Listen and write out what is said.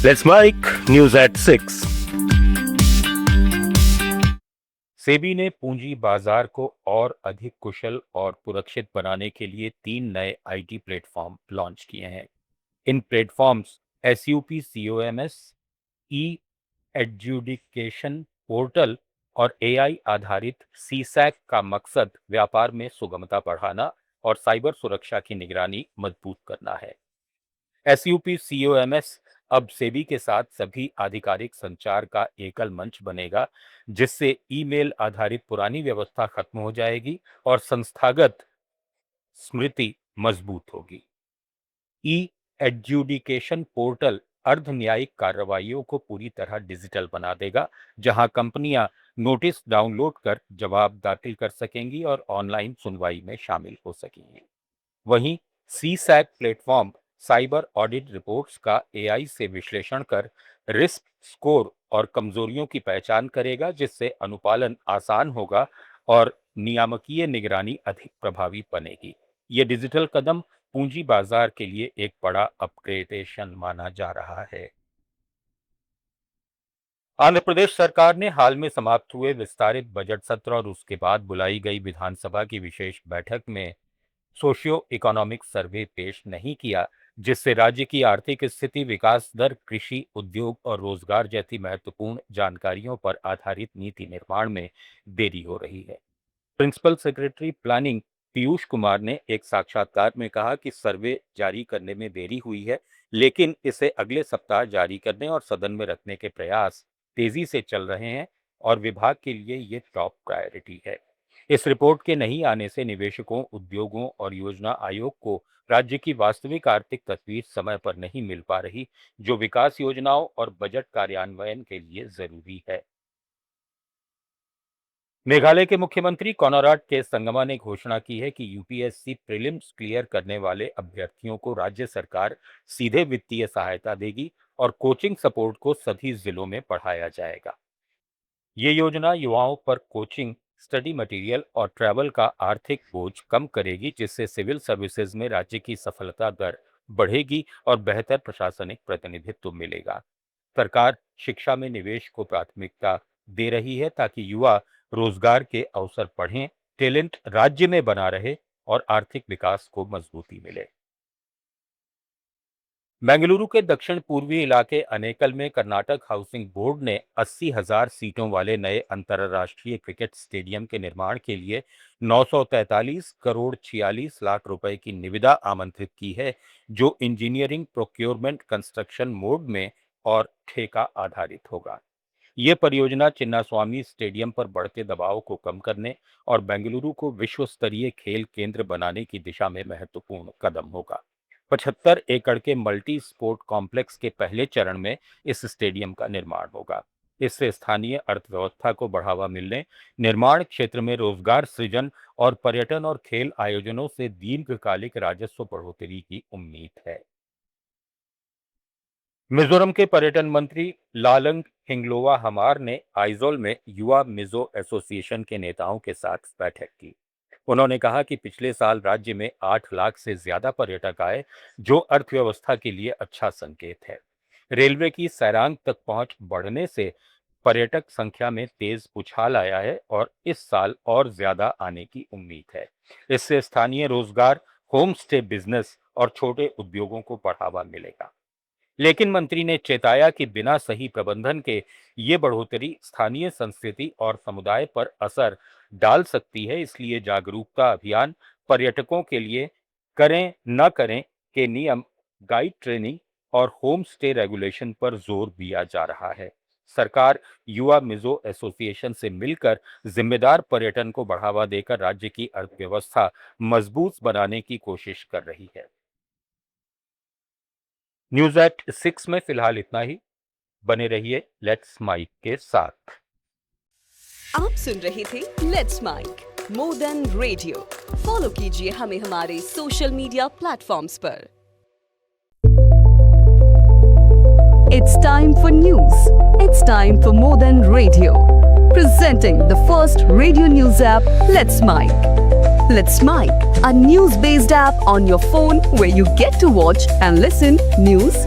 Let's make news at 6. SEBI ने पूंजी बाजार को और अधिक कुशल और सुरक्षित बनाने के लिए 3 नए आईटी प्लेटफॉर्म लॉन्च किए हैं। इन प्लेटफॉर्म्स एसयूपी सीओएमएस, ई एडजुडिकेशन पोर्टल और एआई आधारित सीसैक का मकसद व्यापार में सुगमता बढ़ाना और साइबर सुरक्षा की निगरानी मजबूत करना है। एसयूपी सीओएमएस अब सेबी के साथ सभी आधिकारिक संचार का एकल मंच बनेगा, जिससे ईमेल आधारित पुरानी व्यवस्था खत्म हो जाएगी और संस्थागत स्मृति मजबूत होगी। ई एडजुडिकेशन पोर्टल अर्ध न्यायिक कार्रवाइयों को पूरी तरह डिजिटल बना देगा, जहां कंपनियां नोटिस डाउनलोड कर जवाब दाखिल कर सकेंगी और ऑनलाइन सुनवाई में शामिल हो सकेंगी। वहीं सीसैक प्लेटफॉर्म साइबर ऑडिट रिपोर्ट्स का एआई से विश्लेषण कर रिस्क स्कोर और कमजोरियों की पहचान करेगा, जिससे अनुपालन आसान होगा और नियामकीय निगरानी अधिक प्रभावी बनेगी। ये डिजिटल कदम पूंजी बाजार के लिए एक बड़ा अपग्रेडेशन माना जा रहा है। आंध्र प्रदेश सरकार ने हाल में समाप्त हुए विस्तारित बजट सत्र और उसके बाद बुलाई गई विधानसभा की विशेष बैठक में सोशियो इकोनॉमिक सर्वे पेश नहीं किया, जिससे राज्य की आर्थिक स्थिति, विकास दर, कृषि, उद्योग और रोजगार जैसी महत्वपूर्ण जानकारियों पर आधारित नीति निर्माण में देरी हो रही है। Principal secretary planning Piyush Kumar ने एक साक्षात्कार में कहा कि सर्वे जारी करने में देरी हुई है, लेकिन इसे अगले सप्ताह जारी करने और सदन में रखने के प्रयास तेजी से चल रहे हैं और विभाग के लिए ये टॉप प्रायोरिटी है। इस रिपोर्ट के नहीं आने से निवेशकों, उद्योगों और योजना आयोग को राज्य की वास्तविक आर्थिक तस्वीर समय पर नहीं मिल पा रही, जो विकास योजनाओं और बजट कार्यान्वयन के लिए जरूरी है। मेघालय के मुख्यमंत्री कोनराड के संगमा ने घोषणा की है कि यूपीएससी प्रीलिम्स क्लियर करने वाले अभ्यर्थियों को राज्य सरकार सीधे वित्तीय सहायता देगी और कोचिंग सपोर्ट को सभी जिलों में बढ़ाया जाएगा। ये योजना युवाओं पर कोचिंग, स्टडी मटेरियल और ट्रैवल का आर्थिक बोझ कम करेगी, जिससे सिविल सर्विसेज में राज्य की सफलता दर बढ़ेगी और बेहतर प्रशासनिक प्रतिनिधित्व मिलेगा। सरकार शिक्षा में निवेश को प्राथमिकता दे रही है ताकि युवा रोजगार के अवसर बढ़ें, टैलेंट राज्य में बना रहे और आर्थिक विकास को मजबूती मिले। बेंगलुरु के दक्षिण पूर्वी इलाके अनेकल में कर्नाटक हाउसिंग बोर्ड ने 80,000 सीटों वाले नए अंतर्राष्ट्रीय क्रिकेट स्टेडियम के निर्माण के लिए 943 करोड़ 46 लाख रुपए की निविदा आमंत्रित की है, जो इंजीनियरिंग, प्रोक्योरमेंट, कंस्ट्रक्शन मोड में और ठेका आधारित होगा। ये परियोजना चिन्नास्वामी स्टेडियम पर बढ़ते दबाव को कम करने और बेंगलुरु को विश्व स्तरीय खेल केंद्र बनाने की दिशा में महत्वपूर्ण कदम होगा। 75 एकड़ के मल्टी स्पोर्ट कॉम्प्लेक्स के पहले चरण में इस स्टेडियम का निर्माण होगा। इससे स्थानीय अर्थव्यवस्था को बढ़ावा मिलने, निर्माण क्षेत्र में रोजगार सृजन और पर्यटन और खेल आयोजनों से दीर्घकालिक राजस्व बढ़ोतरी की उम्मीद है। मिजोरम के पर्यटन मंत्री लालंग हिंगलोवा हमार ने आइजोल में युवा मिजो एसोसिएशन के नेताओं के साथ बैठक की। उन्होंने कहा कि पिछले साल राज्य में 8 लाख से ज्यादा पर्यटक आए, जो अर्थव्यवस्था के लिए अच्छा संकेत है। रेलवे की सैरांग तक पहुंच बढ़ने से पर्यटक संख्या में तेज उछाल आया है और इस साल और ज्यादा आने की उम्मीद है। इससे स्थानीय रोजगार, होम स्टे बिजनेस और छोटे उद्योगों को बढ़ावा मिलेगा। लेकिन मंत्री ने चेताया कि बिना सही प्रबंधन के ये बढ़ोतरी स्थानीय संस्कृति और समुदाय पर असर डाल सकती है, इसलिए जागरूकता अभियान, पर्यटकों के लिए करें न करें के नियम, गाइड ट्रेनिंग और होम स्टे रेगुलेशन पर जोर दिया जा रहा है। सरकार युवा मिजो एसोसिएशन से मिलकर जिम्मेदार पर्यटन को बढ़ावा देकर राज्य की अर्थव्यवस्था मजबूत बनाने की कोशिश कर रही है। न्यूज एट 6 में फिलहाल इतना ही। बने रहिए लेट्स माइक के साथ। आप सुन रहे थे let's mike more than radio. Follow कीजिए हमें हमारे सोशल मीडिया प्लेटफॉर्म्स पर। It's time for news. It's time for more than radio. Presenting the first radio news app, Let's Mic. Let's Mic, a news-based app on your phone where you get to watch and listen news